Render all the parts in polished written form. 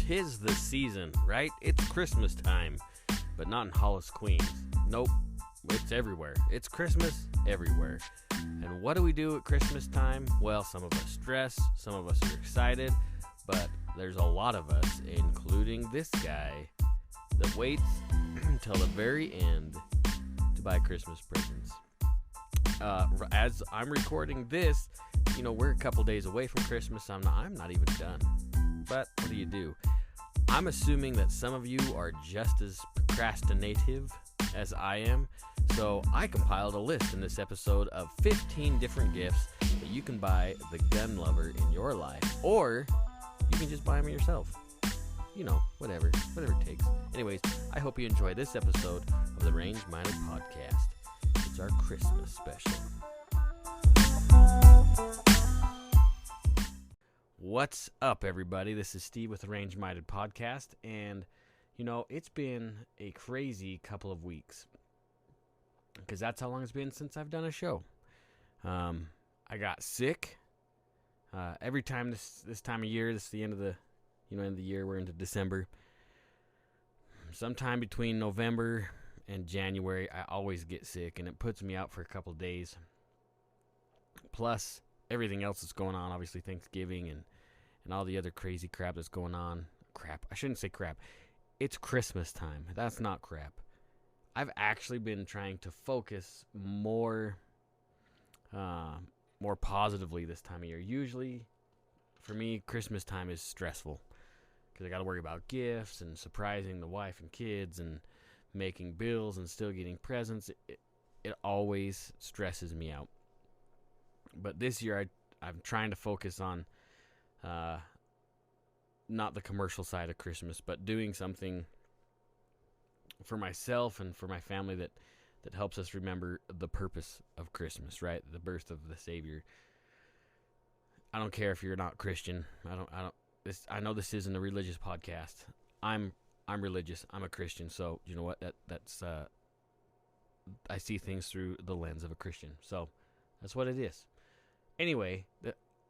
'Tis the season, right? It's Christmas time, but not in Hollis, Queens. Nope, it's everywhere. It's Christmas everywhere. And what do we do at Christmas time? Well, some of us stress, some of us are excited, but there's a lot of us, including this guy, that waits until the very end to buy Christmas presents. As I'm recording this, we're a couple days away from Christmas. I'm not even done. But what do? I'm assuming that some of you are just as procrastinative as I am. So I compiled a list in this episode of 15 different gifts that you can buy the gun lover in your life. Or you can just buy them yourself. Whatever it takes. Anyways, I hope you enjoy this episode of the Range Minded Podcast. It's our Christmas special. What's up, everybody? This is Steve with the Range Minded Podcast, and it's been a crazy couple of weeks because that's how long it's been since I've done a show. I got sick. Every time this time of year, this is the end of the end of the year. We're into December. Sometime between November and January, I always get sick, and it puts me out for a couple of days. Plus everything else that's going on, obviously Thanksgiving and all the other crazy crap that's going on. Crap. I shouldn't say crap. It's Christmas time. That's not crap. I've actually been trying to focus more positively this time of year. Usually, for me, Christmas time is stressful because I got to worry about gifts and surprising the wife and kids and making bills and still getting presents. It always stresses me out. But this year, I'm trying to focus on not the commercial side of Christmas, but doing something for myself and for my family that helps us remember the purpose of Christmas, right? The birth of the Savior. I don't care if you're not Christian. I know this isn't a religious podcast. I'm religious. I'm a Christian, so you know what? That's I see things through the lens of a Christian. So that's what it is. Anyway,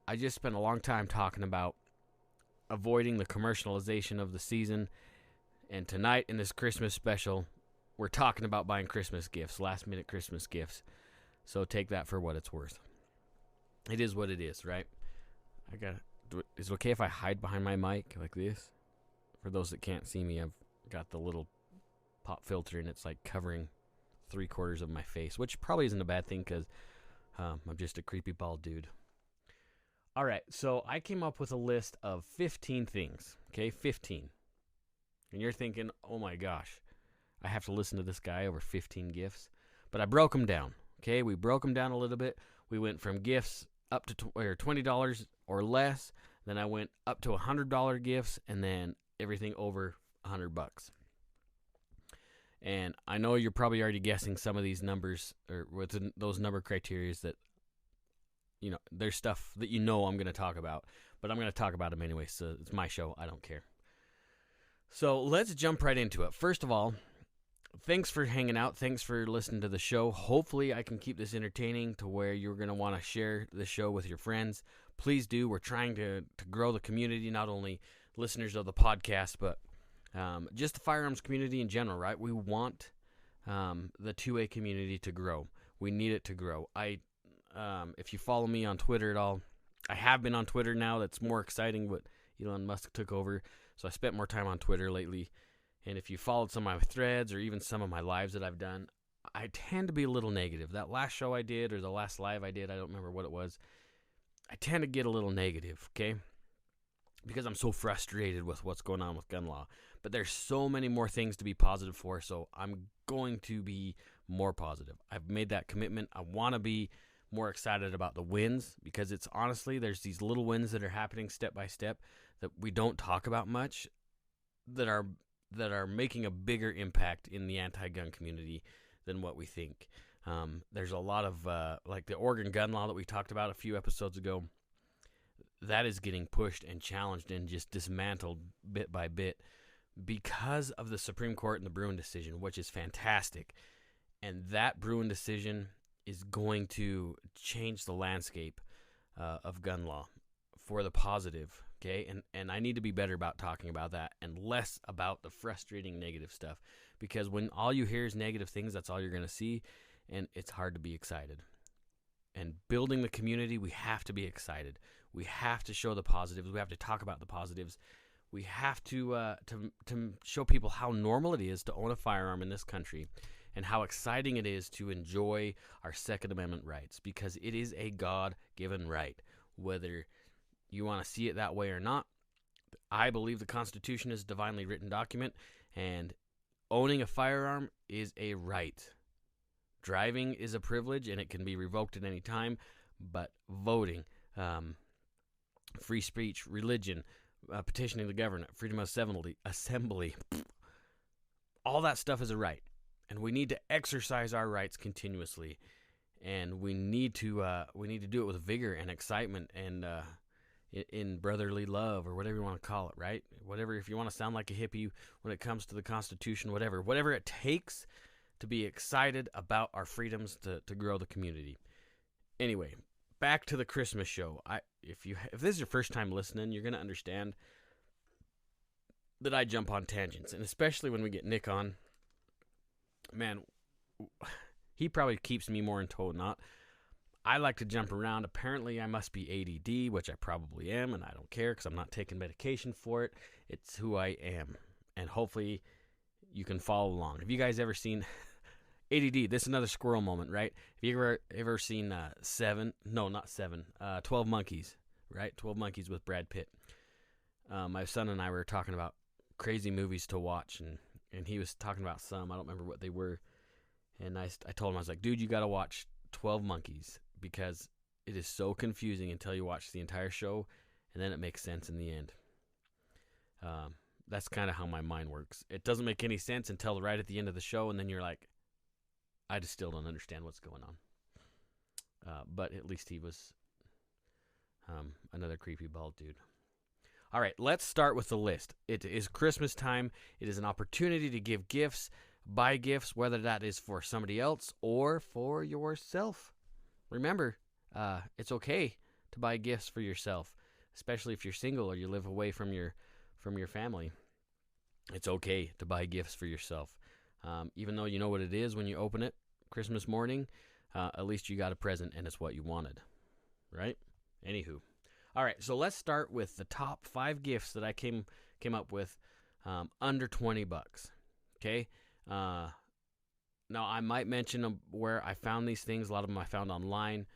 I just spent a long time talking about avoiding the commercialization of the season, and tonight in this Christmas special, we're talking about buying Christmas gifts, last-minute Christmas gifts. So take that for what it's worth. It is what it is, right? Is it okay if I hide behind my mic like this? For those that can't see me, I've got the little pop filter, and it's like covering 3/4 of my face, which probably isn't a bad thing because I'm just a creepy bald dude. All right, so I came up with a list of 15 things, okay, 15. And you're thinking, oh my gosh, I have to listen to this guy over 15 gifts. But I broke them down, okay? We broke them down a little bit. We went from gifts up to $20 or less. Then I went up to $100 gifts, and then everything over $100. And I know you're probably already guessing some of these numbers or within those number criteria that, there's stuff that I'm going to talk about. But I'm going to talk about them anyway, so it's my show. I don't care. So let's jump right into it. First of all, thanks for hanging out. Thanks for listening to the show. Hopefully I can keep this entertaining to where you're going to want to share the show with your friends. Please do. We're trying to grow the community, not only listeners of the podcast, but just the firearms community in general, right? We want the 2A community to grow. We need it to grow. If you follow me on Twitter at all, I have been on Twitter now. That's more exciting, but Elon Musk took over. So I spent more time on Twitter lately. And if you followed some of my threads or even some of my lives that I've done, I tend to be a little negative. That last show I did or the last live I did, I don't remember what it was. I tend to get a little negative, okay? Because I'm so frustrated with what's going on with gun law. But there's so many more things to be positive for, so I'm going to be more positive. I've made that commitment. I want to be more excited about the wins because it's honestly, there's these little wins that are happening step by step that we don't talk about much that are making a bigger impact in the anti-gun community than what we think. There's a lot of, like the Oregon gun law that we talked about a few episodes ago, that is getting pushed and challenged and just dismantled bit by bit because of the Supreme Court and the Bruin decision, which is fantastic. And that Bruin decision is going to change the landscape of gun law for the positive Okay, and I need to be better about talking about that and less about the frustrating negative stuff, because when all you hear is negative things, that's all you're going to see, and it's hard to be excited. And building the community, we have to be excited. We have to show the positives. We have to talk about the positives. We have to show people how normal it is to own a firearm in this country, and how exciting it is to enjoy our Second Amendment rights, because it is a God-given right, whether you want to see it that way or not. I believe the Constitution is a divinely written document, and owning a firearm is a right. Driving is a privilege, and it can be revoked at any time, but voting, free speech, religion, petitioning the government, freedom of assembly, all that stuff is a right, and we need to exercise our rights continuously, and we need to do it with vigor and excitement and in brotherly love, or whatever you want to call it, right? Whatever, if you want to sound like a hippie when it comes to the Constitution, whatever it takes to be excited about our freedoms to grow the community. Anyway, back to the Christmas show. If this is your first time listening, you're going to understand that I jump on tangents, and especially when we get Nick on, man, he probably keeps me more in tow than not. I like to jump around. Apparently, I must be ADD, which I probably am, and I don't care because I'm not taking medication for it. It's who I am, and hopefully you can follow along. Have you guys ever seen ADD? This is another squirrel moment, right? Have you ever seen 12 Monkeys, right? 12 Monkeys with Brad Pitt. My son and I were talking about crazy movies to watch, and he was talking about some. I don't remember what they were, and I told him, I was like, dude, you got to watch 12 Monkeys, because it is so confusing until you watch the entire show, and then it makes sense in the end. That's kind of how my mind works. It doesn't make any sense until right at the end of the show, and then you're like, I just still don't understand what's going on. But at least he was another creepy bald dude. All right, let's start with the list. It is Christmas time. It is an opportunity to give gifts, buy gifts, whether that is for somebody else or for yourself. Remember, it's okay to buy gifts for yourself, especially if you're single or you live away from your family. It's okay to buy gifts for yourself. Even though you know what it is when you open it Christmas morning, at least you got a present and it's what you wanted, right? Anywho. All right, so let's start with the top 5 gifts that I came up with under $20. Okay? Now, I might mention where I found these things. A lot of them I found online.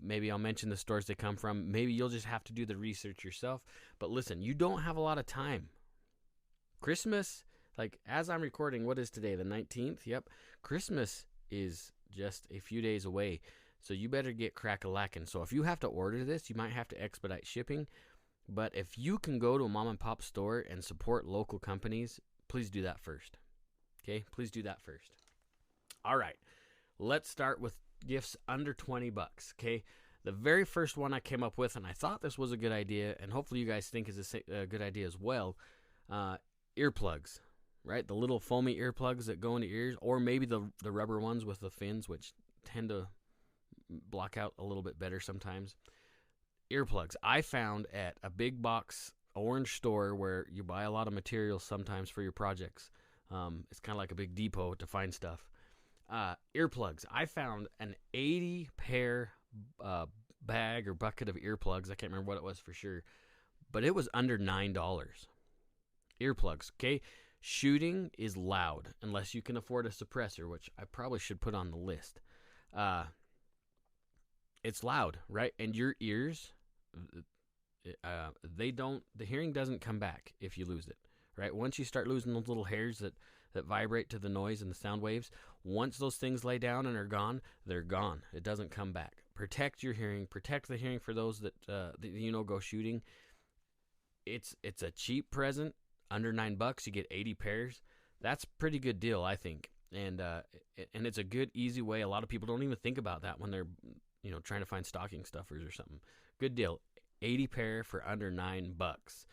Maybe I'll mention the stores they come from. Maybe you'll just have to do the research yourself. But listen, you don't have a lot of time. Christmas, like as I'm recording, what is today, the 19th? Yep. Christmas is just a few days away. So you better get crack-a-lackin'. So if you have to order this, you might have to expedite shipping. But if you can go to a mom-and-pop store and support local companies, please do that first. Okay? Please do that first. All right. Let's start with gifts under $20. Okay? The very first one I came up with, and I thought this was a good idea, and hopefully you guys think is a good idea as well, earplugs, right? The little foamy earplugs that go into ears, or maybe the rubber ones with the fins, which tend to block out a little bit better sometimes. Earplugs I found at a big box orange store where you buy a lot of materials sometimes for your projects. It's kind of like a big depot to find stuff. Earplugs. I found an 80 pair bag or bucket of earplugs. I can't remember what it was for sure, but it was under $9. Earplugs, okay? Shooting is loud unless you can afford a suppressor, which I probably should put on the list. It's loud, right? And your ears, the hearing doesn't come back if you lose it, right? Once you start losing those little hairs that vibrate to the noise and the sound waves, once those things lay down and are gone, they're gone. It doesn't come back. Protect your hearing. Protect the hearing for those that go shooting. It's a cheap present, under $9. You get 80 pairs. That's a pretty good deal, I think. And it's a good, easy way. A lot of people don't even think about that when they're trying to find stocking stuffers or something. Good deal. 80 pair for under $9.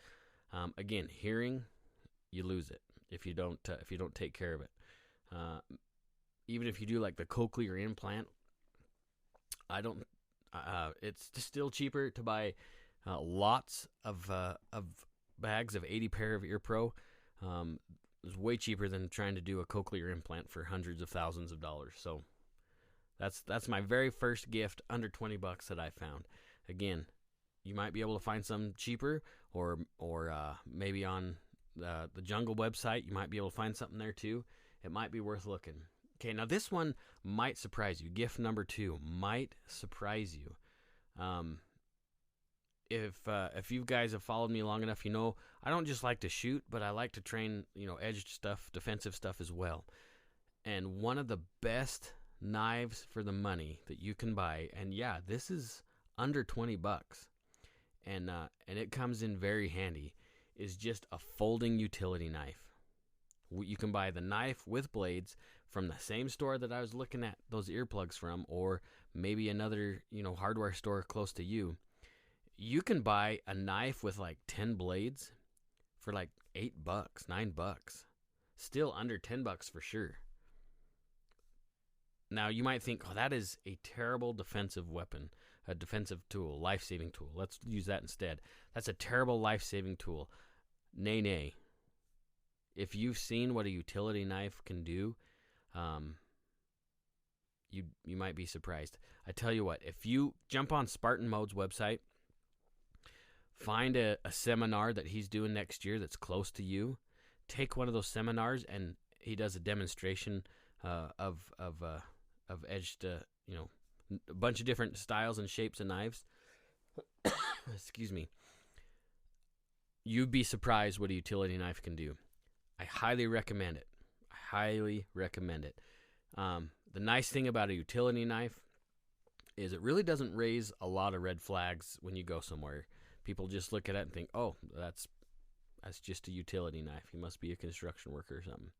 Again, hearing, you lose it if you don't take care of it. Even if you do like the cochlear implant, it's still cheaper to buy Lots of bags of 80 pair of ear pro. Is way cheaper than trying to do a cochlear implant for hundreds of thousands of dollars. So that's my very first gift under $20 that I found. Again, you might be able to find some cheaper, or maybe on the Jungle website you might be able to find something there too. It might be worth looking. Okay, now this one might surprise you. Gift number 2 might surprise you. If you guys have followed me long enough, you know I don't just like to shoot, but I like to train, edged stuff, defensive stuff as well. And one of the best knives for the money that you can buy, and yeah, this is under $20, and it comes in very handy, is just a folding utility knife. You can buy the knife with blades from the same store that I was looking at those earplugs from, or maybe another hardware store close to you. You can buy a knife with like 10 blades for like $8, $9. Still under $10 for sure. Now you might think, oh, that is a terrible defensive weapon, a defensive tool, life-saving tool. Let's use that instead. That's a terrible life-saving tool. Nay. If you've seen what a utility knife can do, you might be surprised. I tell you what, if you jump on Spartan Mode's website, find a seminar that he's doing next year that's close to you. Take one of those seminars, and he does a demonstration of edged, a bunch of different styles and shapes of knives. Excuse me. You'd be surprised what a utility knife can do. I highly recommend it. The nice thing about a utility knife is it really doesn't raise a lot of red flags when you go somewhere. People just look at it and think, oh, that's just a utility knife. He must be a construction worker or something.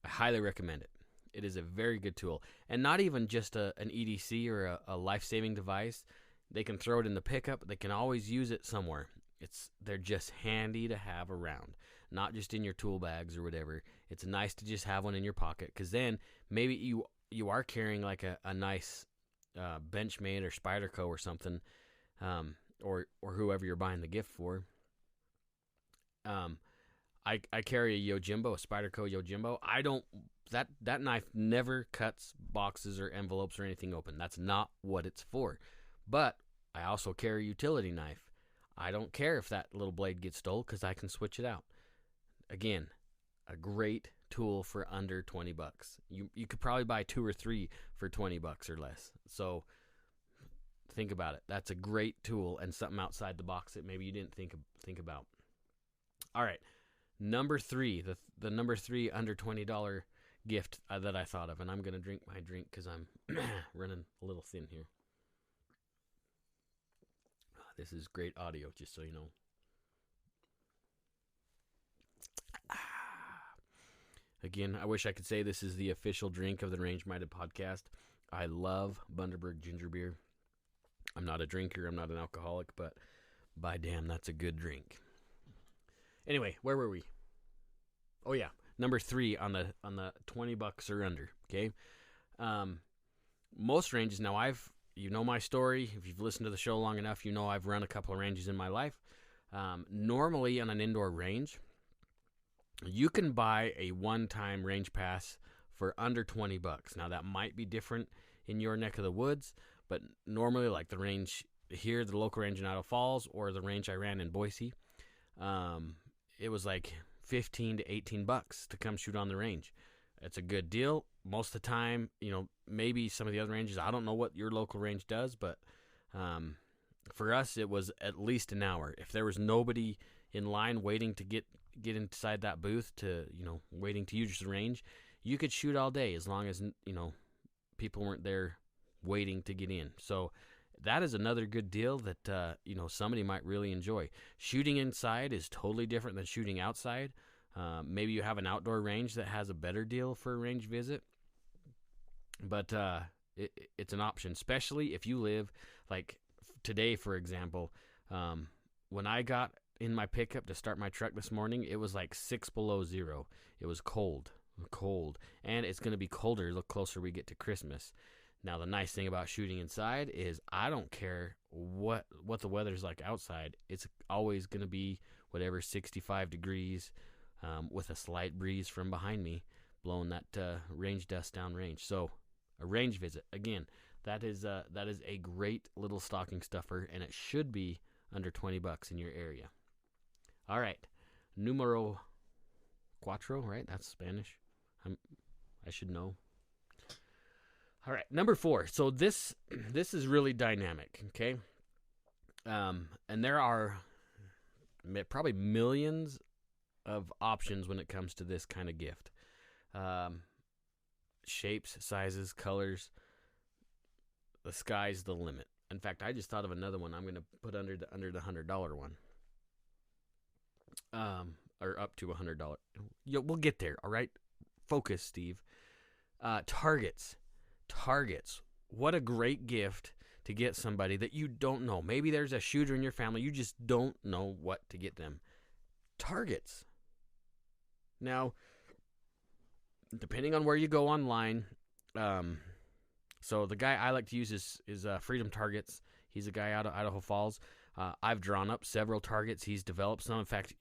I highly recommend it. It is a very good tool. And not even just an EDC or a life-saving device. They can throw it in the pickup. They can always use it somewhere. They're just handy to have around, not just in your tool bags or whatever. It's nice to just have one in your pocket, because then maybe you are carrying like a nice Benchmade or Spyderco or something, or whoever you're buying the gift for. I carry a Yojimbo, a Spyderco Yojimbo. That knife never cuts boxes or envelopes or anything open. That's not what it's for. But I also carry a utility knife. I don't care if that little blade gets stole, because I can switch it out. Again, a great tool for under $20. You could probably buy 2 or 3 for $20 or less. So think about it. That's a great tool and something outside the box that maybe you didn't think about. All right, number 3, the number 3 under $20 gift that I thought of, and I'm gonna drink my drink because I'm running a little thin here. This is great audio, just so you know. Again, I wish I could say this is the official drink of the Range Minded podcast. I love Bundaberg ginger beer. I'm not a drinker. I'm not an alcoholic, but by damn, that's a good drink. Anyway, where were we? Oh yeah, number 3 on the $20 or under. Okay, most ranges now. You know my story. If you've listened to the show long enough, you know I've run a couple of ranges in my life. Normally on an indoor range, you can buy a one-time range pass for under $20. Now that might be different in your neck of the woods, but normally, like the range here, the local range in Idaho Falls, or the range I ran in Boise, it was like $15 to $18 to come shoot on the range. It's a good deal. Most of the time, maybe some of the other ranges, I don't know what your local range does, but for us, it was at least an hour. If there was nobody in line waiting to get inside that booth to, waiting to use the range, you could shoot all day as long as, people weren't there waiting to get in. So that is another good deal that, somebody might really enjoy. Shooting inside is totally different than shooting outside. Maybe you have an outdoor range that has a better deal for a range visit, but it's an option, especially if you live, like today, for example. When I got in my pickup to start my truck this morning, it was like 6 below zero. It was cold, and it's going to be colder the closer we get to Christmas. Now, the nice thing about shooting inside is I don't care what the weather's like outside. It's always going to be whatever, 65 degrees, with a slight breeze from behind me blowing that range dust down range. So a range visit, again, that is a great little stocking stuffer, and it should be under $20 in your area. All right, numero cuatro, right? That's Spanish. I should know. All right, number 4. So this is really dynamic, okay? And there are probably millions of options when it comes to this kind of gift. Shapes, sizes, colors. The sky's the limit. In fact, I just thought of another one I'm going to put under the $100 one. Or up to $100. We'll get there, all right? Focus, Steve. Targets. What a great gift to get somebody that you don't know. Maybe there's a shooter in your family. You just don't know what to get them. Targets. Now, depending on where you go online, so the guy I like to use is Freedom Targets. He's a guy out of Idaho Falls. I've drawn up several targets. He's developed some. In fact,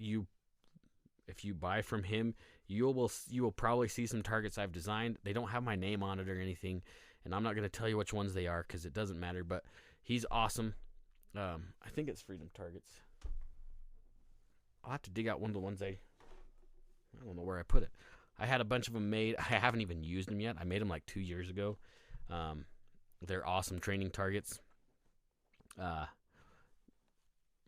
if you buy from him, you will probably see some targets I've designed. They don't have my name on it or anything, and I'm not going to tell you which ones they are because it doesn't matter, but he's awesome. I think it's Freedom Targets. I'll have to dig out one of the ones I don't know where I put it. I had a bunch of them made. I haven't even used them yet. I made them like 2 years ago. They're awesome training targets.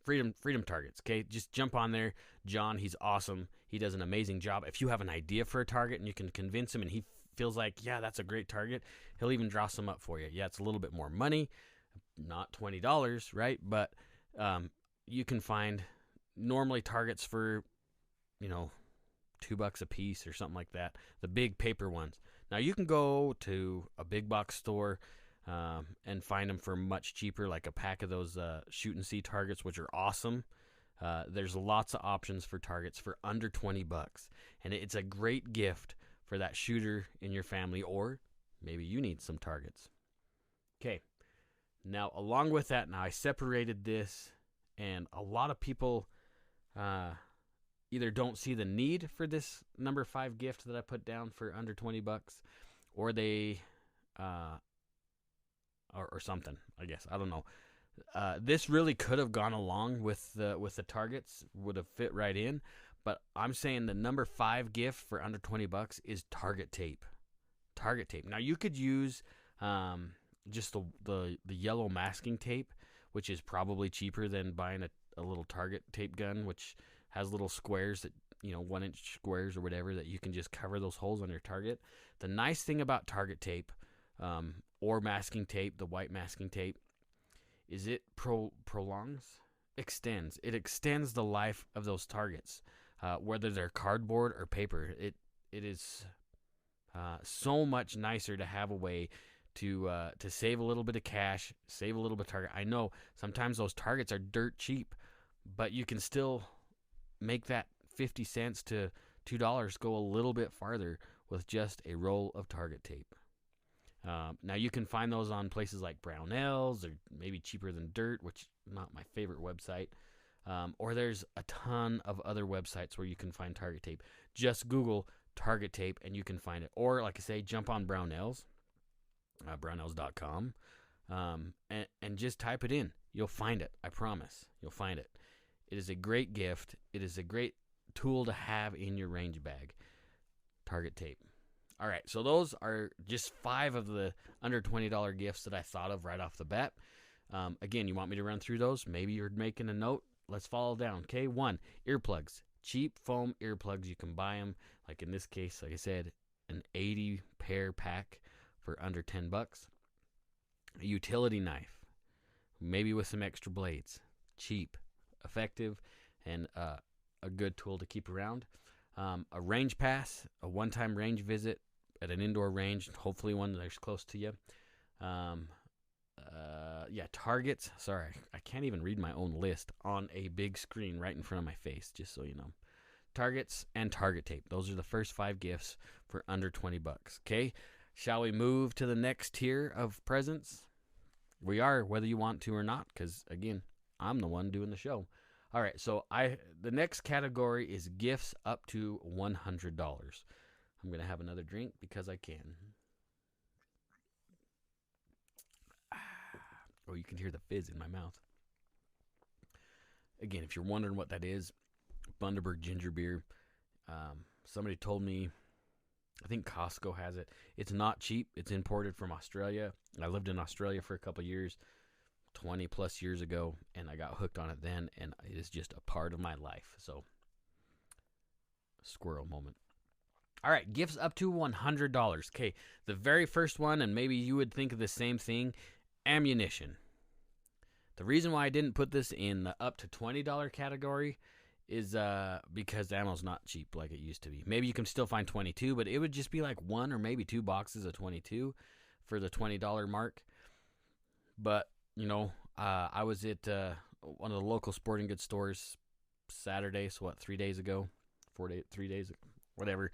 Freedom Targets, okay? Just jump on there. John, he's awesome. He does an amazing job. If you have an idea for a target and you can convince him and he feels like, yeah, that's a great target, he'll even draw some up for you. Yeah, it's a little bit more money, not $20, right? But you can find normally targets for, $2 a piece or something like that, the big paper ones. Now, you can go to a big box store and find them for much cheaper, like a pack of those shoot and see targets, which are awesome. There's lots of options for targets for under $20, and it's a great gift for that shooter in your family, or maybe you need some targets. Okay, now along with that, now I separated this, and a lot of people either don't see the need for this number 5 gift that I put down for under $20, or they or something, I guess. I don't know. This really could have gone along with the targets, would have fit right in, but I'm saying the number 5 gift for under $20 is target tape. Target tape. Now, you could use just the yellow masking tape, which is probably cheaper than buying a little target tape gun, which has little squares that, 1-inch squares or whatever, that you can just cover those holes on your target. The nice thing about target tape, or masking tape, the white masking tape, is it extends. It extends the life of those targets, whether they're cardboard or paper. It is so much nicer to have a way to save a little bit of cash, save a little bit of target. I know sometimes those targets are dirt cheap, but you can still make that 50 cents to $2 go a little bit farther with just a roll of target tape. Now, you can find those on places like Brownells, or maybe Cheaper Than Dirt, which is not my favorite website. Or there's a ton of other websites where you can find target tape. Just Google target tape and you can find it. Or, like I say, jump on Brownells, brownells.com, and just type it in. You'll find it. I promise. You'll find it. It is a great gift. It is a great tool to have in your range bag. Target tape. All right, so those are just 5 of the under $20 gifts that I thought of right off the bat. Again, you want me to run through those? Maybe you're making a note. Let's follow down. Okay, 1, earplugs. Cheap foam earplugs. You can buy them, like in this case, like I said, an 80 pair pack for under $10. A utility knife, maybe with some extra blades. Cheap, effective, and a good tool to keep around. A range pass, a one-time range visit at an indoor range, hopefully one that's close to you. Targets. Sorry, I can't even read my own list on a big screen right in front of my face, just so you know. Targets and target tape. Those are the first 5 gifts for under $20. Okay. Shall we move to the next tier of presents? We are, whether you want to or not, because again, I'm the one doing the show. All right, so the next category is gifts up to $100. I'm gonna have another drink because I can. Oh, you can hear the fizz in my mouth. Again, if you're wondering what that is, Bundaberg ginger beer. Somebody told me, I think Costco has it. It's not cheap. It's imported from Australia. I lived in Australia for a couple years, 20 plus years ago, and I got hooked on it then, and it is just a part of my life. So, squirrel moment. All right, gifts up to $100. Okay, the very first one, and maybe you would think of the same thing, ammunition. The reason why I didn't put this in the up to $20 category is because ammo's not cheap like it used to be. Maybe you can still find 22, but it would just be like one or maybe two boxes of 22 for the $20 mark. But, I was at one of the local sporting goods stores Saturday, so 3 days ago, 3 days, whatever.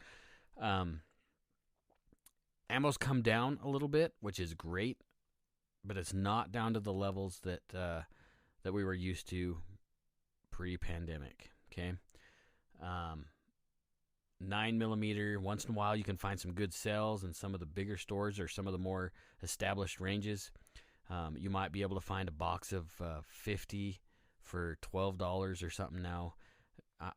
Ammo's come down a little bit, which is great, but it's not down to the levels that we were used to pre-pandemic. Okay, 9mm. Once in a while, you can find some good sales in some of the bigger stores or some of the more established ranges. You might be able to find a box of 50 for $12 or something now.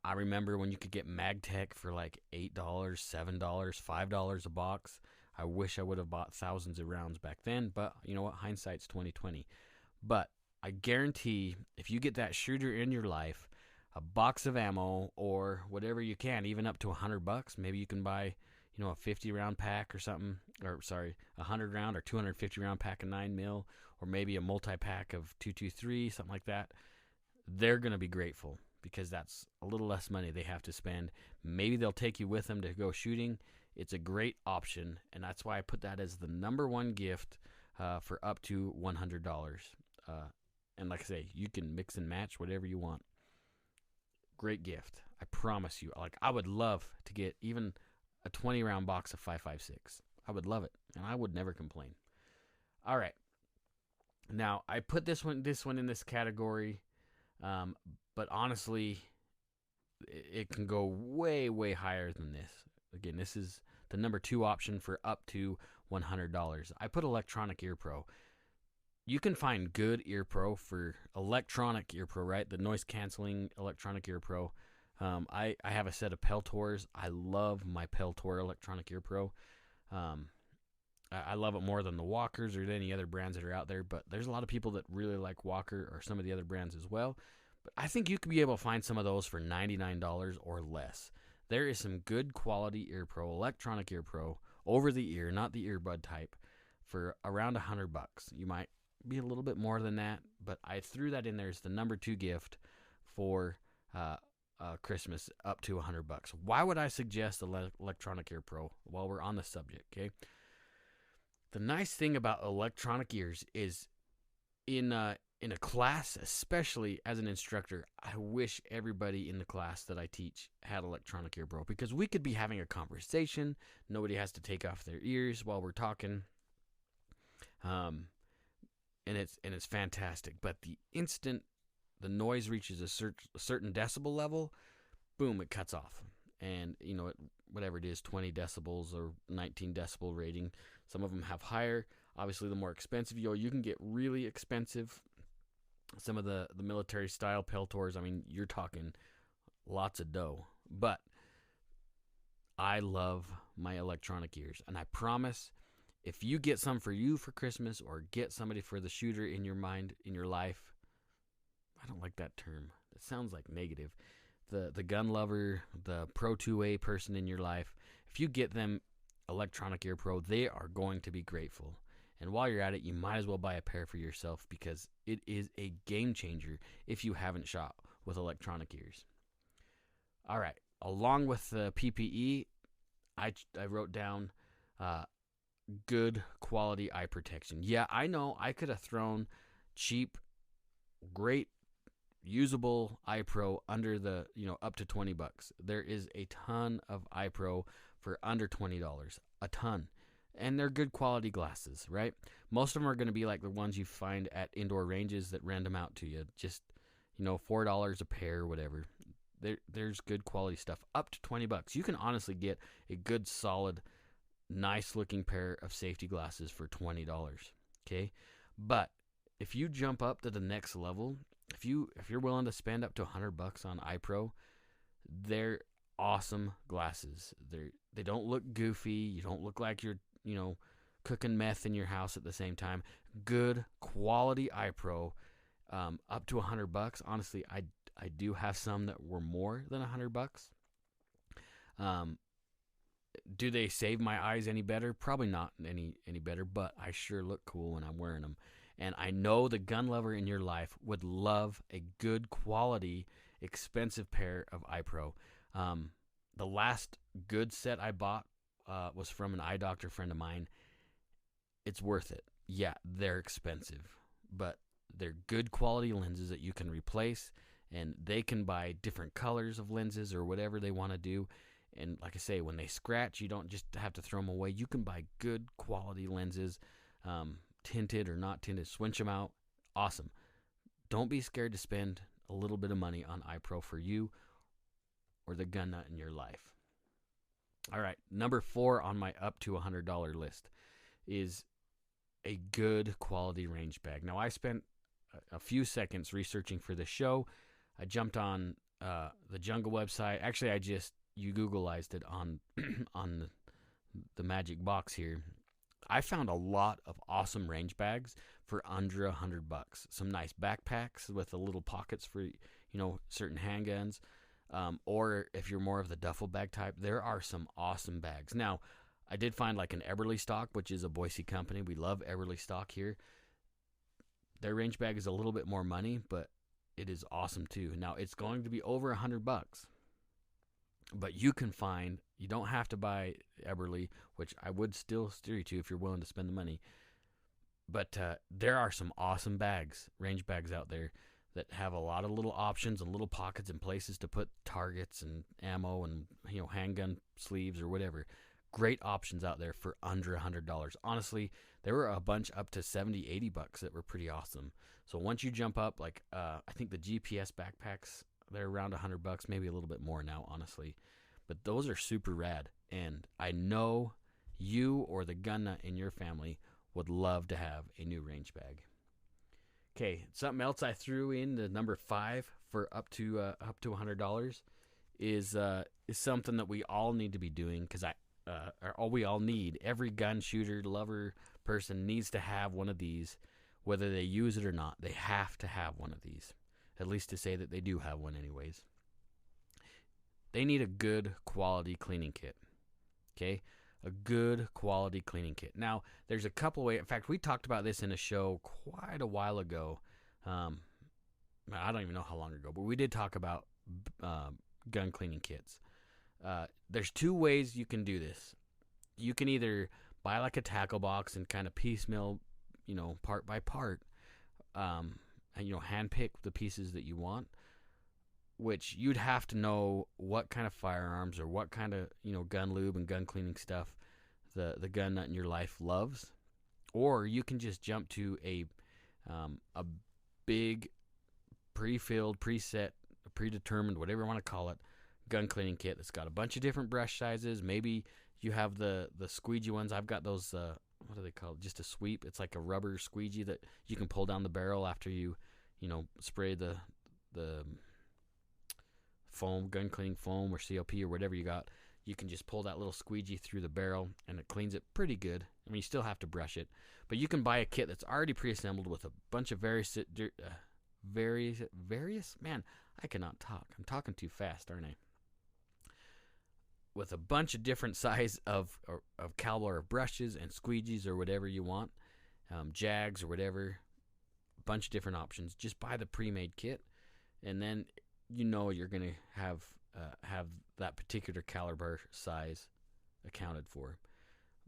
I remember when you could get MagTech for like $8, $7, $5 a box. I wish I would have bought thousands of rounds back then, but you know what? Hindsight's 20/20. But I guarantee if you get that shooter in your life, a box of ammo or whatever you can, even up to $100, maybe you can buy, a 50 round pack or something, or sorry, 100 round or 250 round pack of 9mm, or maybe a multi-pack of 223, something like that. They're going to be grateful because that's a little less money they have to spend. Maybe they'll take you with them to go shooting. It's a great option, and that's why I put that as the number one gift for up to $100. And like I say, you can mix and match whatever you want. Great gift. I promise you. Like, I would love to get even a 20-round box of 5.56. I would love it, and I would never complain. All right. Now, I put this one in this category, but honestly, it can go way, way higher than this. Again, this is the number 2 option for up to $100. I put electronic ear pro. You can find good ear pro for electronic ear pro, right? The noise canceling electronic ear pro. I have a set of Peltors. I love my Peltor electronic ear pro. I love it more than the Walkers or any other brands that are out there, but there's a lot of people that really like Walker or some of the other brands as well. But I think you could be able to find some of those for $99 or less. There is some good quality ear pro, electronic ear pro, over the ear, not the earbud type, for around $100. You might be a little bit more than that, but I threw that in there as the number 2 gift for Christmas up to $100. Why would I suggest electronic ear pro while we're on the subject? Okay, the nice thing about electronic ears is in a class, especially as an instructor, I wish everybody in the class that I teach had electronic ear pro, because we could be having a conversation. Nobody has to take off their ears while we're talking. And it's fantastic. But the instant the noise reaches a certain decibel level, boom, it cuts off. And, whatever it is, 20 decibels or 19 decibel rating. Some of them have higher. Obviously, the more expensive you can get really expensive. Some of the military style Peltors, you're talking lots of dough. But I love my electronic ears. And I promise, if you get some for you for Christmas or get somebody for the shooter in your mind, in your life, I don't like that term. It sounds like negative. The gun lover, the Pro 2A person in your life, if you get them electronic ear pro, they are going to be grateful. And while you're at it, you might as well buy a pair for yourself, because it is a game changer if you haven't shot with electronic ears. All right. Along with the PPE, I wrote down good quality eye protection. Yeah, I know I could have thrown cheap, great, usable eye pro under the, up to $20. There is a ton of eye pro for under $20, a ton. and they're good quality glasses, right? Most of them are going to be like the ones you find at indoor ranges that rent them out to you, just $4 a pair or whatever. There's good quality stuff up to $20. You can honestly get a good, solid, nice looking pair of safety glasses for $20. Okay, but if you jump up to the next level, if you're willing to spend up to $100 on iPro, they're awesome glasses. They don't look goofy. You don't look like you're cooking meth in your house at the same time. Good quality iPro, up to $100. Honestly, I do have some that were more than $100. Do they save my eyes any better? Probably not any better, but I sure look cool when I'm wearing them. And I know the gun lover in your life would love a good quality, expensive pair of iPro. The last good set I bought was from an eye doctor friend of mine. It's worth it. Yeah, they're expensive, but they're good quality lenses that you can replace, and they can buy different colors of lenses or whatever they want to do. And like I say, when they scratch, you don't just have to throw them away. You can buy good quality lenses, tinted or not tinted, switch them out. Awesome. Don't be scared to spend a little bit of money on iPro for you or the gun nut in your life. All right, number 4 on my up to $100 list is a good quality range bag. Now, I spent a few seconds researching for this show. I jumped on the Jungle website. Actually, you Googleized it on on the magic box here. I found a lot of awesome range bags for under $100. Some nice backpacks with the little pockets for certain handguns. Or if you're more of the duffel bag type, there are some awesome bags. Now, I did find like an Eberly Stock, which is a Boise company. We love Eberly Stock here. Their range bag is a little bit more money, but it is awesome too. Now, it's going to be over $100. But you don't have to buy Eberly, which I would still steer you to if you're willing to spend the money. But there are some awesome bags, range bags out there that have a lot of little options and little pockets and places to put targets and ammo and handgun sleeves or whatever. Great options out there for under $100. Honestly, there were a bunch up to $70, $80 that were pretty awesome. So once you jump up, like I think the GPS backpacks, they're around $100, maybe a little bit more now, honestly. But those are super rad, and I know you or the gun nut in your family would love to have a new range bag. Okay, something else I threw in the number 5 for up to $100 is something that we all need to be doing, because we all need. Every gun shooter lover person needs to have one of these, whether they use it or not. They have to have one of these, at least to say that they do have one anyways. They need a good quality cleaning kit. Okay? A good quality cleaning kit. Now, there's a couple ways. In fact, we talked about this in a show quite a while ago. I don't even know how long ago, but we did talk about gun cleaning kits. There's 2 ways you can do this. You can either buy like a tackle box and kind of piecemeal, part by part, and handpick the pieces that you want, which you'd have to know what kind of firearms or what kind of gun lube and gun cleaning stuff the gun nut in your life loves. Or you can just jump to a big pre-filled, preset, predetermined, whatever you want to call it, gun cleaning kit that's got a bunch of different brush sizes. Maybe you have the squeegee ones. I've got those, what do they call it? Just a sweep. It's like a rubber squeegee that you can pull down the barrel after you spray the foam, gun cleaning foam or CLP or whatever you got. You can just pull that little squeegee through the barrel and it cleans it pretty good. I mean, you still have to brush it, but you can buy a kit that's already pre-assembled with a bunch of various, man, I cannot talk. I'm talking too fast, aren't I? With a bunch of different size of caliber of brushes and squeegees or whatever you want, jags or whatever, a bunch of different options. Just buy the pre-made kit, and then you're going to have that particular caliber size accounted for.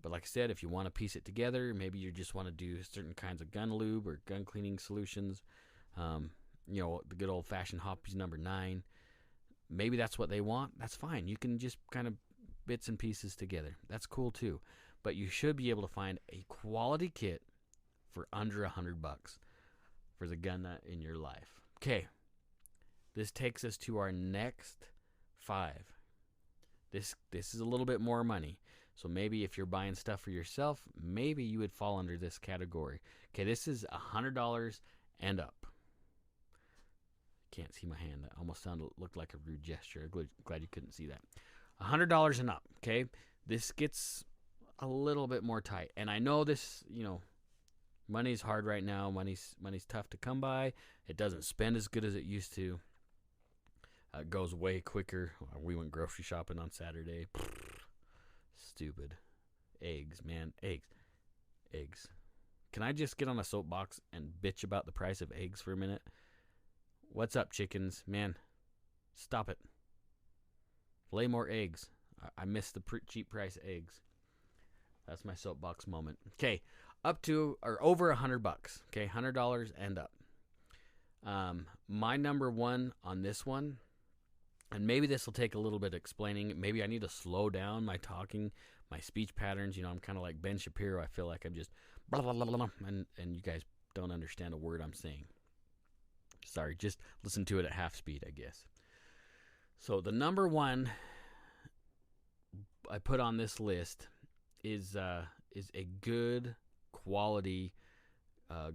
But like I said, if you want to piece it together, maybe you just want to do certain kinds of gun lube or gun cleaning solutions, the good old-fashioned Hoppy's number 9. Maybe that's what they want. That's fine. You can just kind of bits and pieces together. That's cool too. but you should be able to find a quality kit for under $100 for the gun nut in your life. Okay, this takes us to our next 5. This is a little bit more money. So maybe if you're buying stuff for yourself, maybe you would fall under this category. Okay, this is $100 and up. Can't see my hand. That almost looked like a rude gesture. I'm glad you couldn't see that. $100 and up. Okay, this gets a little bit more tight. And I know this, money's hard right now. Money's tough to come by. It doesn't spend as good as it used to. It goes way quicker. We went grocery shopping on Saturday. Stupid. Eggs, man. Eggs. Can I just get on a soapbox and bitch about the price of eggs for a minute? What's up, chickens? Man, stop it. Lay more eggs. I miss the cheap price eggs. That's my soapbox moment. Okay, up to or over $100. Okay, $100 and up. My number one on this one, and maybe this will take a little bit of explaining. Maybe I need to slow down my talking, my speech patterns. I'm kind of like Ben Shapiro. I feel like I'm just blah, blah, blah, blah, and you guys don't understand a word I'm saying. Sorry, just listen to it at half speed, I guess. So the number one I put on this list is a good quality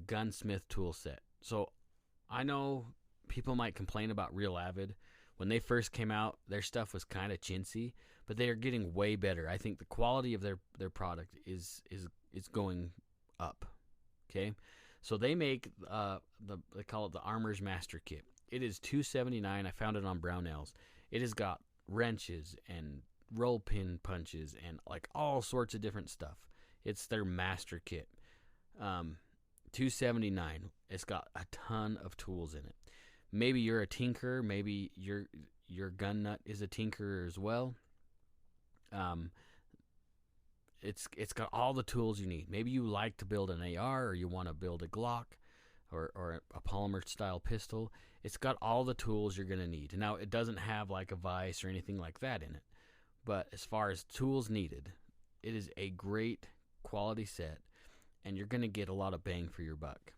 gunsmith tool set. So I know people might complain about Real Avid. When they first came out, their stuff was kind of chintzy, but they are getting way better. I think the quality of their product is going up. Okay, so they make they call it the Armor's Master Kit. It is $279. I found it on Brownells. It has got wrenches and roll pin punches and like all sorts of different stuff. It's their master kit. $279. It's got a ton of tools in it. Maybe you're a tinkerer. Maybe your gun nut is a tinkerer as well. It's got all the tools you need. Maybe you like to build an AR, or you want to build a Glock, or a polymer style pistol. It's got all the tools you're gonna need. Now it doesn't have like a vise or anything like that in it, but as far as tools needed, it is a great quality set, and you're gonna get a lot of bang for your buck.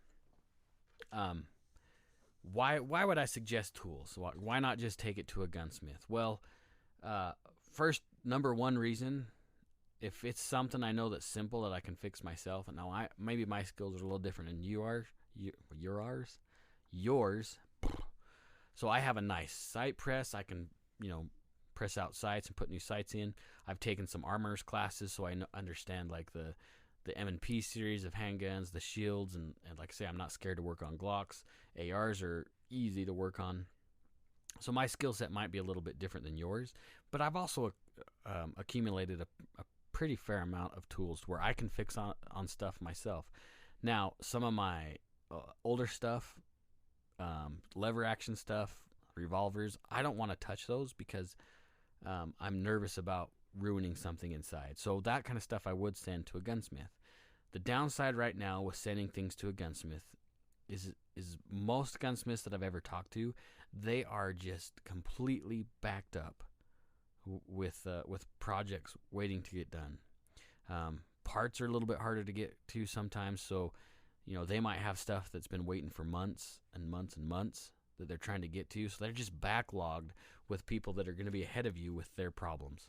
Why would I suggest tools? Why not just take it to a gunsmith? Well, first, number one reason, if it's something I know that's simple that I can fix myself, and now maybe my skills are a little different than yours. So I have a nice sight press. I can, press out sights and put new sights in. I've taken some armorers classes, so I understand like the M&P series of handguns, the shields, and like I say, I'm not scared to work on Glocks. ARs are easy to work on. So my skill set might be a little bit different than yours, but I've also accumulated a pretty fair amount of tools where I can fix on stuff myself. Now, some of my older stuff, lever action stuff, revolvers, I don't want to touch those because I'm nervous about ruining something inside. So that kind of stuff I would send to a gunsmith. The downside right now with sending things to a gunsmith is most gunsmiths that I've ever talked to, they are just completely backed up with projects waiting to get done. Parts are a little bit harder to get to sometimes, so they might have stuff that's been waiting for months and months and months that they're trying to get to, so they're just backlogged with people that are going to be ahead of you with their problems.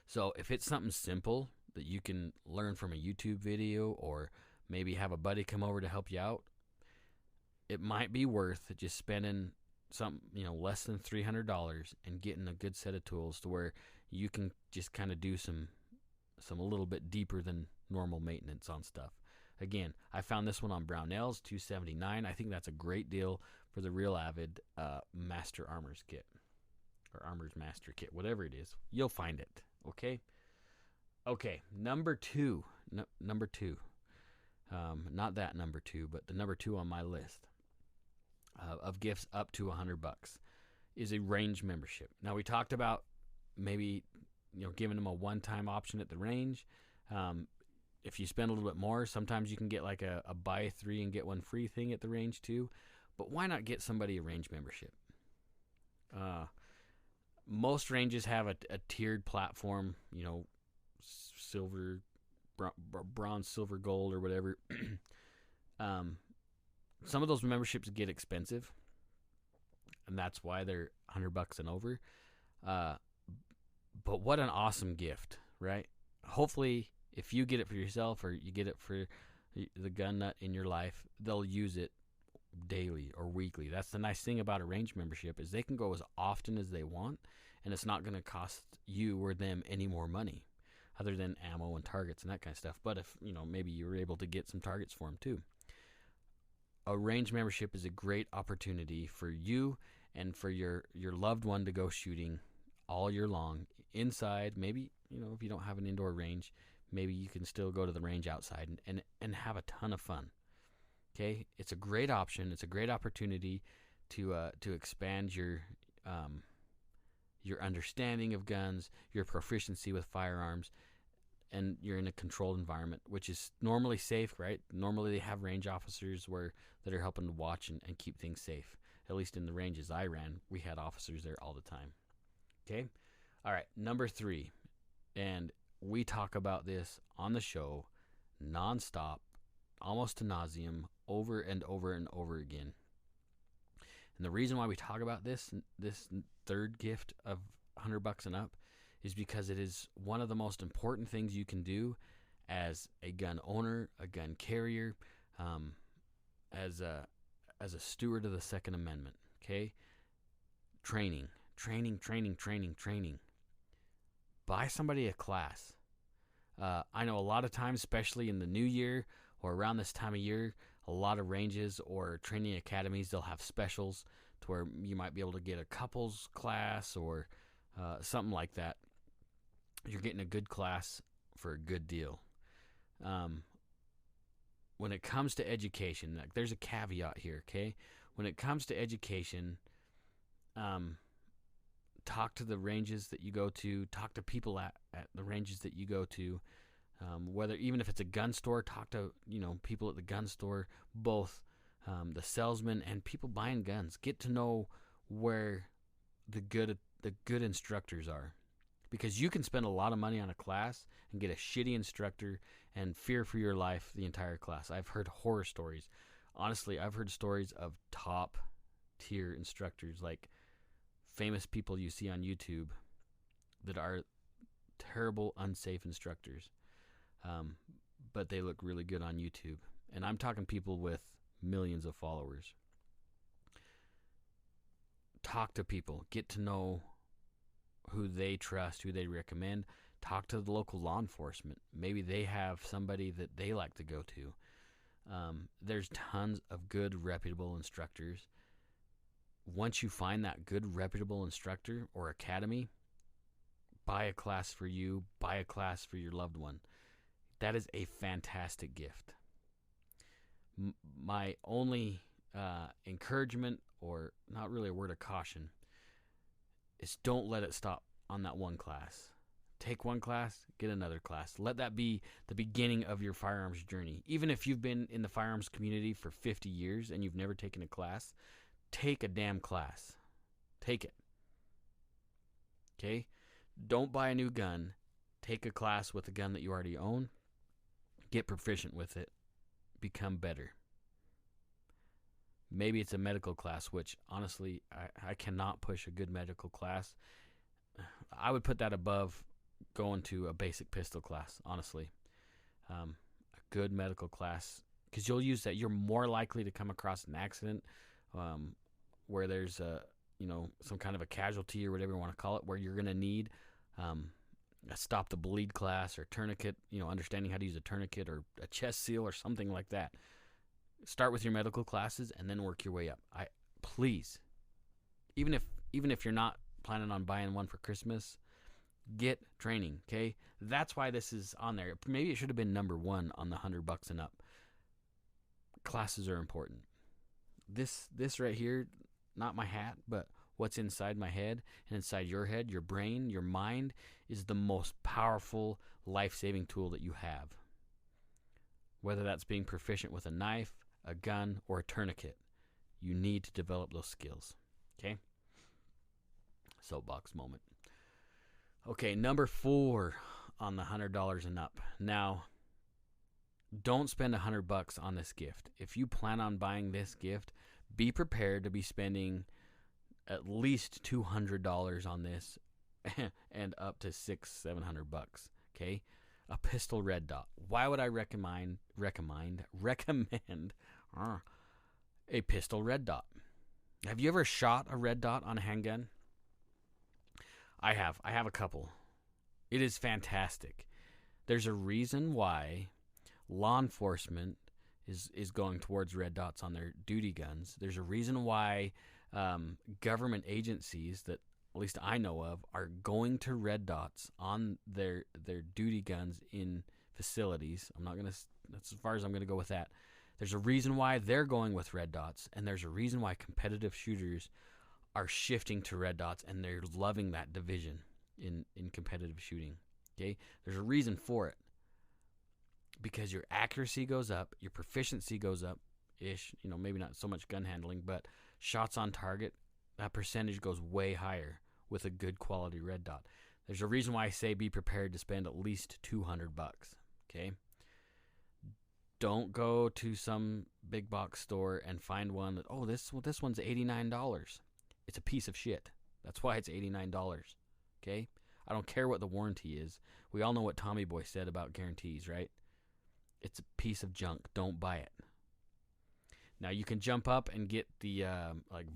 So if it's something simple that you can learn from a YouTube video, or maybe have a buddy come over to help you out, it might be worth just spending some, less than $300 and getting a good set of tools to where you can just kind of do some a little bit deeper than normal maintenance on stuff. Again, I found this one on Brownells, $279. I think that's a great deal for the Real Avid Master Armor's Kit, or Armor's Master Kit, whatever it is. You'll find it. Okay. Number two. Number two. Not that number two, but the number two on my list of gifts up to $100 is a range membership. Now we talked about maybe giving them a one-time option at the range. If you spend a little bit more, sometimes you can get like a buy 3 and get 1 free thing at the range too. But why not get somebody a range membership? Most ranges have a tiered platform. silver, bronze, silver, gold, or whatever. Some of those memberships get expensive, and that's why they're $100 and over. But what an awesome gift, right? Hopefully, if you get it for yourself or you get it for the gun nut in your life, they'll use it daily or weekly. That's the nice thing about a range membership, is they can go as often as they want, and it's not going to cost you or them any more money other than ammo and targets and that kind of stuff. But if, maybe you were able to get some targets for them too. A range membership is a great opportunity for you and for your loved one to go shooting all year long inside. Maybe, if you don't have an indoor range, maybe you can still go to the range outside and have a ton of fun. Okay, it's a great option. It's a great opportunity to expand your understanding of guns, your proficiency with firearms, and you're in a controlled environment, which is normally safe, right? Normally they have range officers that are helping to watch and keep things safe. At least in the ranges I ran, we had officers there all the time. Okay, all right, number 3, and we talk about this on the show nonstop, almost to nauseum, over and over and over again. And the reason why we talk about this third gift of $100 and up is because it is one of the most important things you can do as a gun owner, a gun carrier, as a steward of the Second Amendment. Okay, training. Buy somebody a class. I know a lot of times, especially in the new year or around this time of year, a lot of ranges or training academies, they'll have specials to where you might be able to get a couples class or something like that. You're getting a good class for a good deal. When it comes to education, there's a caveat here, okay? When it comes to education, talk to the ranges that you go to, talk to people at the ranges that you go to, whether even if it's a gun store, talk to people at the gun store, both the salesmen and people buying guns. Get to know where the good instructors are, because you can spend a lot of money on a class and get a shitty instructor and fear for your life the entire class. I've heard horror stories. Honestly, I've heard stories of top tier instructors, like famous people you see on YouTube that are terrible, unsafe instructors. But they look really good on YouTube. And I'm talking people with millions of followers. Talk to people. Get to know who they trust, who they recommend. Talk to the local law enforcement. Maybe they have somebody that they like to go to. There's tons of good, reputable instructors. Once you find that good, reputable instructor or academy, buy a class for you, buy a class for your loved one. That is a fantastic gift. My only encouragement, or not really a word of caution, is don't let it stop on that one class. Take one class, get another class. Let that be the beginning of your firearms journey. Even if you've been in the firearms community for 50 years and you've never taken a class, take a damn class. Take it. Okay? Don't buy a new gun. Take a class with a gun that you already own. Get proficient with it. Become better. Maybe it's a medical class, which honestly, I cannot push a good medical class. I would put that above going to a basic pistol class, honestly. A good medical class, because you'll use that. You're more likely to come across an accident where there's some kind of a casualty or whatever you want to call it, where you're going to need a stop the bleed class or tourniquet, understanding how to use a tourniquet or a chest seal or something like that. Start with your medical classes and then work your way up. Please, even if you're not planning on buying one for Christmas, get training, okay? That's why this is on there. Maybe it should have been number 1 on the $100 and up. Classes are important. This right here, not my hat, but what's inside my head and inside your head, your brain, your mind, is the most powerful life-saving tool that you have. Whether that's being proficient with a knife, a gun, or a tourniquet, you need to develop those skills. Okay? Soapbox moment. Okay, number 4 on the $100 and up. Now, don't spend $100 on this gift. If you plan on buying this gift, be prepared to be spending at least $200 on this and up to $600-700. Okay, a pistol red dot. Why would I recommend a pistol red dot? Have you ever shot a red dot on a handgun? I have a couple. It is fantastic. There's a reason why law enforcement is going towards red dots on their duty guns. There's a reason why government agencies that at least I know of are going to red dots on their duty guns in facilities. That's as far as I'm going to go with that. There's a reason why they're going with red dots, and there's a reason why competitive shooters are shifting to red dots, and they're loving that division in competitive shooting. Okay? There's a reason for it. Because your accuracy goes up, your proficiency goes up ish, maybe not so much gun handling, but shots on target, that percentage goes way higher with a good quality red dot. There's a reason why I say be prepared to spend at least $200. Okay? Don't go to some big box store and find one that, this one's $89. It's a piece of shit. That's why it's $89. Okay? I don't care what the warranty is. We all know what Tommy Boy said about guarantees, right? It's a piece of junk. Don't buy it. Now, you can jump up and get the,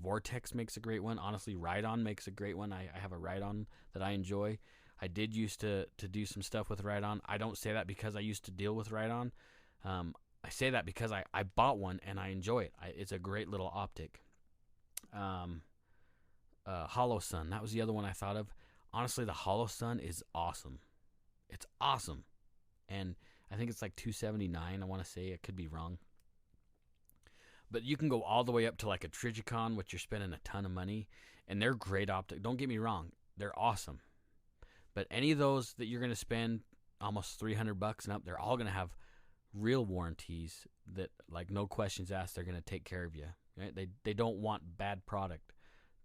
Vortex makes a great one. Honestly, Ride-On makes a great one. I have a Ride-On that I enjoy. I did used to do some stuff with Ride-On. I don't say that because I used to deal with Ride-On. I say that because I bought one and I enjoy it. It's a great little optic. Hollow Sun, that was the other one I thought of. Honestly, the Hollow Sun is awesome. It's awesome. And I think it's like $279, I want to say. I could be wrong. But you can go all the way up to like a Trijicon, which you're spending a ton of money. And they're great optic. Don't get me wrong. They're awesome. But any of those that you're going to spend almost $300 and up, they're all going to have real warranties that, like, no questions asked, they're going to take care of you. Right? They don't want bad product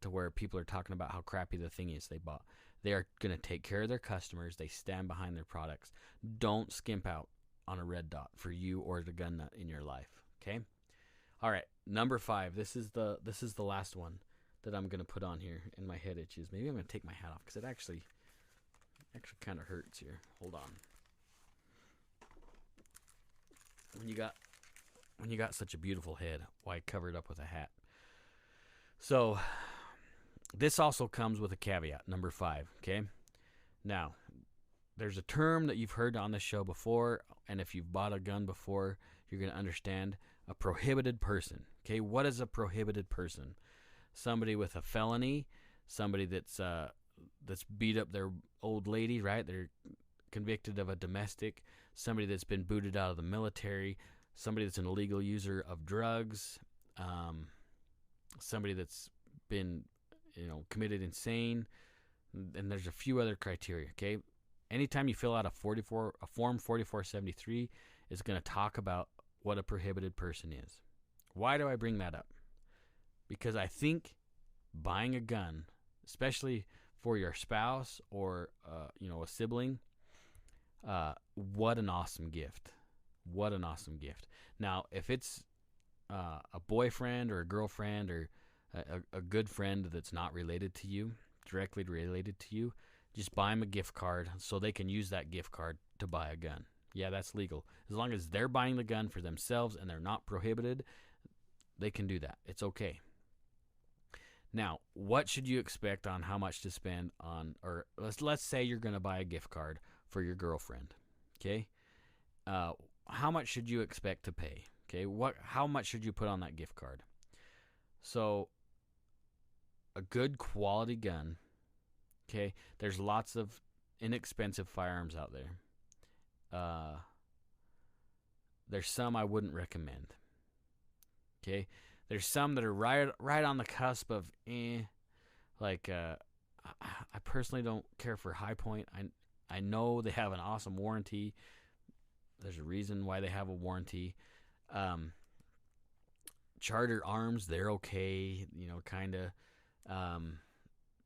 to where people are talking about how crappy the thing is they bought. They are going to take care of their customers. They stand behind their products. Don't skimp out on a red dot for you or the gun nut in your life. Okay? All right, number 5. This is the last one that I'm going to put on here, and my head itches. Maybe I'm going to take my hat off because it actually kind of hurts here. Hold on. When you got such a beautiful head, why cover it up with a hat? So this also comes with a caveat, number 5, okay? Now, there's a term that you've heard on this show before, and if you've bought a gun before, you're going to understand a prohibited person. Okay, what is a prohibited person? Somebody with a felony, somebody that's beat up their old lady, right? They're convicted of a domestic, somebody that's been booted out of the military, somebody that's an illegal user of drugs, somebody that's been, committed insane, and there's a few other criteria, okay? Anytime you fill out a Form 4473, it's going to talk about what a prohibited person is. Why do I bring that up? Because I think buying a gun, especially for your spouse or a sibling, what an awesome gift. What an awesome gift. Now, if it's a boyfriend or a girlfriend or a good friend that's not related to you, directly related to you, just buy them a gift card so they can use that gift card to buy a gun. Yeah, that's legal. As long as they're buying the gun for themselves and they're not prohibited, they can do that. It's okay. Now, what should you expect on how much to spend on, or let's say you're going to buy a gift card for your girlfriend, okay? How much should you expect to pay? Okay, how much should you put on that gift card? So, a good quality gun, okay? There's lots of inexpensive firearms out there. There's some I wouldn't recommend. Okay, there's some that are right on the cusp of like I personally don't care for High Point. I know they have an awesome warranty. There's a reason why they have a warranty. Charter Arms, they're okay, kind of.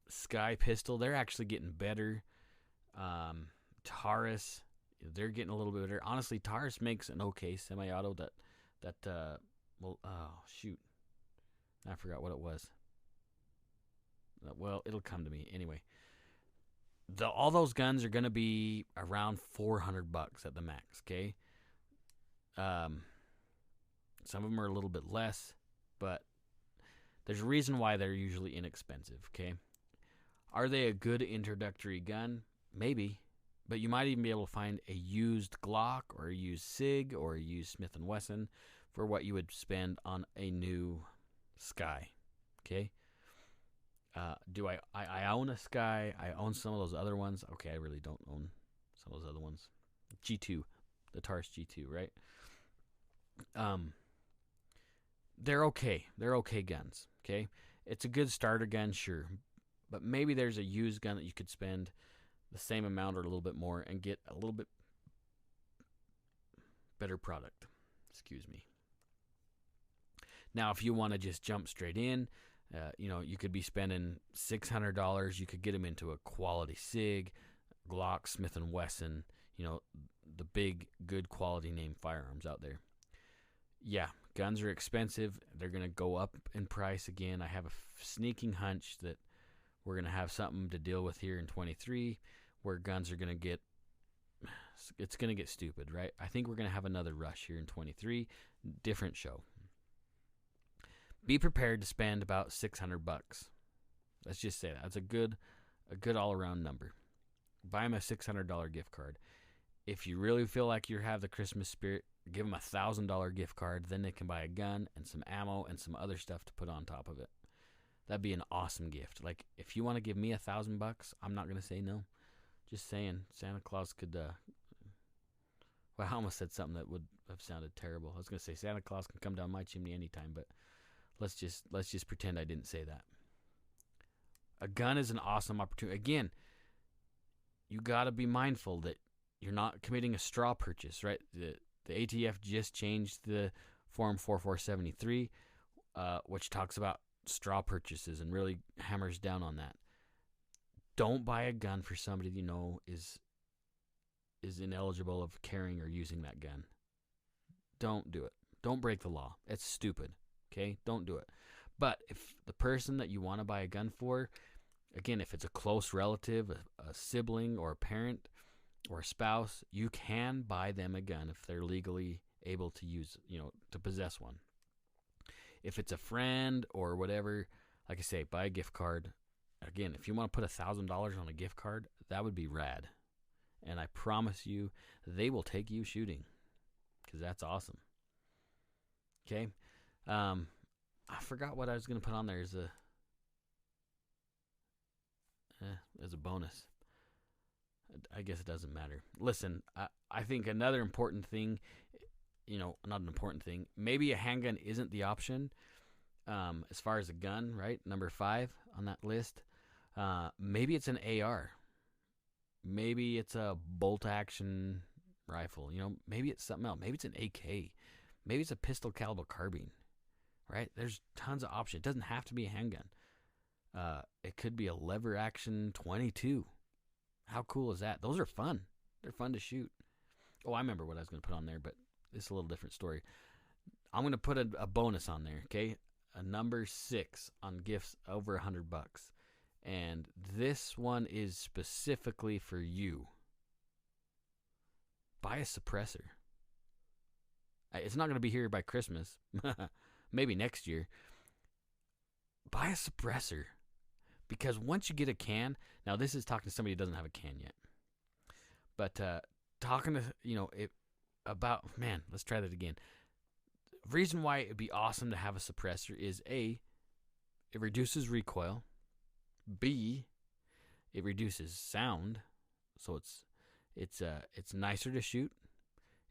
Sky Pistol, they're actually getting better. Taurus, they're getting a little bit better. Honestly, Taurus makes an okay semi-auto well, oh, shoot. I forgot what it was. Well, it'll come to me. Anyway, all those guns are going to be around $400 at the max, okay? Some of them are a little bit less, but there's a reason why they're usually inexpensive, okay? Are they a good introductory gun? Maybe, but you might even be able to find a used Glock or a used SIG or a used Smith & Wesson for what you would spend on a new Sky, okay? Do I own a Sky? I own some of those other ones. Okay, I really don't own some of those other ones. G2, the Taurus G2, right? They're okay. They're okay guns, okay? It's a good starter gun, sure. But maybe there's a used gun that you could spend the same amount or a little bit more and get a little bit better product. Excuse me. Now, if you want to just jump straight in, you could be spending $600. You could get them into a quality SIG, Glock, Smith & Wesson, the big, good quality name firearms out there. Yeah, guns are expensive. They're going to go up in price again. I have a sneaking hunch that we're going to have something to deal with here in 23 where guns are going to get, it's going to get stupid, right? I think we're going to have another rush here in 23. Different show. Be prepared to spend about $600. Let's just say that. That's a good all-around number. Buy them a $600 gift card. If you really feel like you have the Christmas spirit, give them a $1,000 gift card. Then they can buy a gun and some ammo and some other stuff to put on top of it. That'd be an awesome gift. Like, if you want to give me $1,000, I'm not going to say no. Just saying, Santa Claus could, well, I almost said something that would have sounded terrible. I was going to say Santa Claus can come down my chimney anytime, but let's just pretend I didn't say that. A gun is an awesome opportunity. Again, you got to be mindful that you're not committing a straw purchase, right? The ATF just changed the Form 4473, which talks about straw purchases and really hammers down on that. Don't buy a gun for somebody you know is ineligible of carrying or using that gun. Don't do it. Don't break the law. It's stupid. Okay? Don't do it. But if the person that you want to buy a gun for, again, if it's a close relative, a sibling or a parent or a spouse, you can buy them a gun if they're legally able to use, to possess one. If it's a friend or whatever, like I say, buy a gift card. Again, if you want to put $1,000 on a gift card, that would be rad. And I promise you, they will take you shooting because that's awesome. Okay? I forgot what I was going to put on there as a bonus. I guess it doesn't matter. Listen, I think another important thing, not an important thing, maybe a handgun isn't the option as far as a gun, right? Number 5 on that list. Maybe it's an AR. Maybe it's a bolt-action rifle. Maybe it's something else. Maybe it's an AK. Maybe it's a pistol caliber carbine, right? There's tons of options. It doesn't have to be a handgun. It could be a lever action 22. How cool is that? Those are fun. They're fun to shoot. Oh, I remember what I was going to put on there, but it's a little different story. I'm going to put a bonus on there, okay? A number 6 on gifts over $100. And this one is specifically for you. Buy a suppressor. It's not going to be here by Christmas. Maybe next year. Buy a suppressor. Because once you get a can, now this is talking to somebody who doesn't have a can yet. But talking to, let's try that again. The reason why it would be awesome to have a suppressor is A, it reduces recoil. B, it reduces sound. So it's nicer to shoot.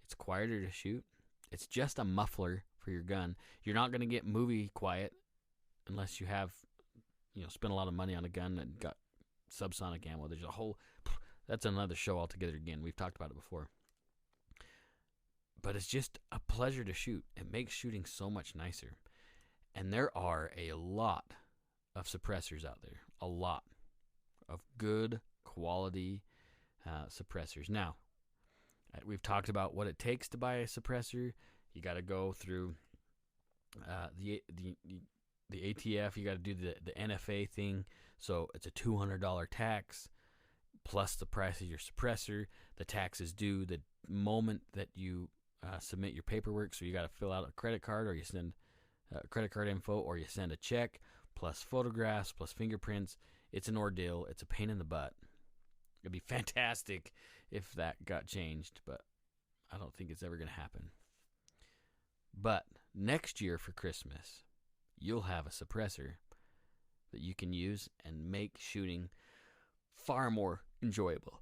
It's quieter to shoot. It's just a muffler for your gun. You're not going to get movie quiet unless you have spend a lot of money on a gun and got subsonic ammo. There's that's another show altogether again. We've talked about it before. But it's just a pleasure to shoot. It makes shooting so much nicer. And there are a lot of suppressors out there. A lot of good quality suppressors. Now, we've talked about what it takes to buy a suppressor. You got to go through the ATF. You got to do the NFA thing. So it's a $200 tax plus the price of your suppressor. The tax is due the moment that you submit your paperwork. So you got to fill out a credit card, or you send credit card info, or you send a check plus photographs plus fingerprints. It's an ordeal. It's a pain in the butt. It'd be fantastic if that got changed, but I don't think it's ever going to happen. But next year for Christmas, you'll have a suppressor that you can use and make shooting far more enjoyable.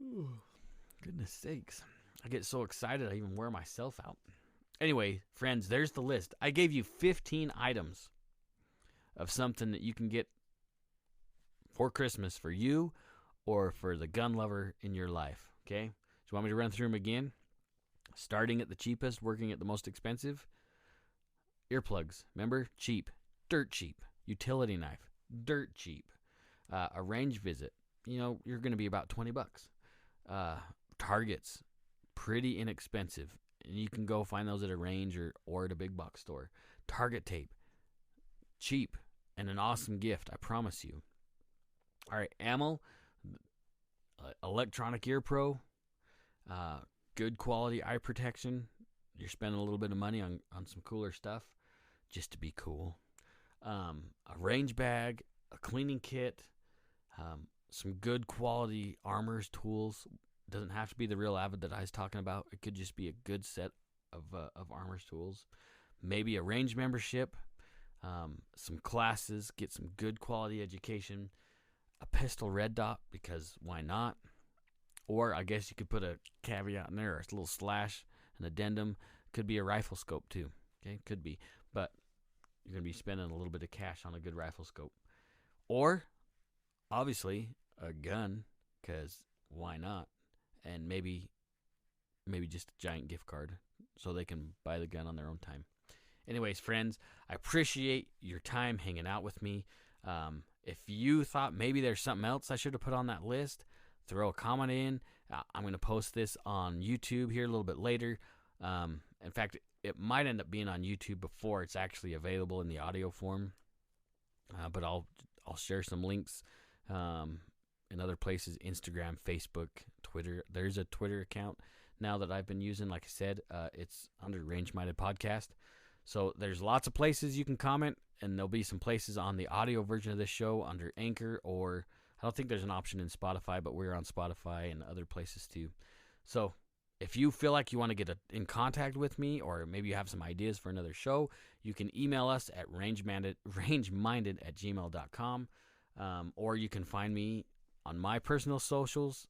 Ooh, goodness sakes. I get so excited I even wear myself out. Anyway, friends, there's the list. I gave you 15 items of something that you can get for Christmas for you or for the gun lover in your life, okay? So you want me to run through them again? Starting at the cheapest, working at the most expensive. Earplugs, remember? Cheap. Dirt cheap. Utility knife. Dirt cheap. A range visit. You're going to be about $20. Targets. Pretty inexpensive. And you can go find those at a range or at a big box store. Target tape. Cheap. And an awesome gift, I promise you. All right, ammo. Electronic Ear Pro. Good quality eye protection. You're spending a little bit of money on some cooler stuff just to be cool. A range bag, a cleaning kit, some good quality armors, tools. Doesn't have to be the real Avid that I was talking about. It could just be a good set of armors, tools. Maybe a range membership, some classes, get some good quality education, a pistol red dot, because why not? Or I guess you could put a caveat in there, or a little slash, an addendum. Could be a rifle scope too. Okay, could be. But you're going to be spending a little bit of cash on a good rifle scope. Or, obviously, a gun, because why not? And maybe just a giant gift card so they can buy the gun on their own time. Anyways, friends, I appreciate your time hanging out with me. If you thought maybe there's something else I should have put on that list, throw a comment in. I'm going to post this on YouTube here a little bit later. In fact, it might end up being on YouTube before it's actually available in the audio form. But I'll share some links in other places: Instagram, Facebook, Twitter. There's a Twitter account now that I've been using. Like I said, it's under Range Minded Podcast. So there's lots of places you can comment, and there'll be some places on the audio version of this show under Anchor, or I don't think there's an option in Spotify, but we're on Spotify and other places too. So if you feel like you want to get in contact with me, or maybe you have some ideas for another show, you can email us at rangeminded@gmail.com, or you can find me on my personal socials,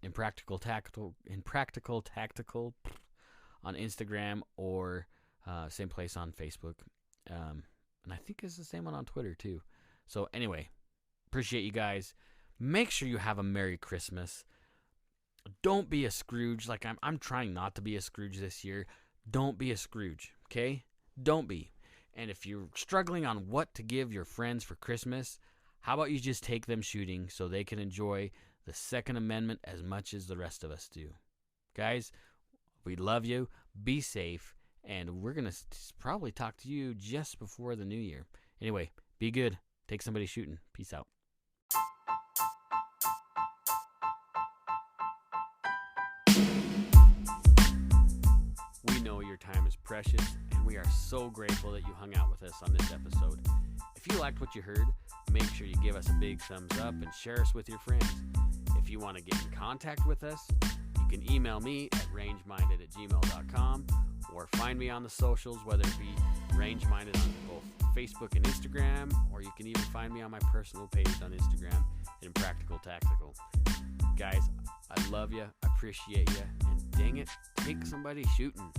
Impractical Tactical on Instagram, or same place on Facebook, and I think it's the same one on Twitter too. So anyway, appreciate you guys. Make sure you have a Merry Christmas. Don't be a Scrooge. Like I'm trying not to be a Scrooge this year. Don't be a Scrooge, okay? Don't be. And if you're struggling on what to give your friends for Christmas, how about you just take them shooting so they can enjoy the Second Amendment as much as the rest of us do. Guys, we love you. Be safe. And we're going to probably talk to you just before the new year. Anyway, be good. Take somebody shooting. Peace out. We know your time is precious, and we are so grateful that you hung out with us on this episode. If you liked what you heard, make sure you give us a big thumbs up and share us with your friends. If you want to get in contact with us, you can email me at rangeminded@gmail.com, or find me on the socials, whether it be Range Minded on both Facebook and Instagram, or you can even find me on my personal page on Instagram, Impractical Tactical. Guys, I love you, I appreciate you, and dang it, take somebody shooting.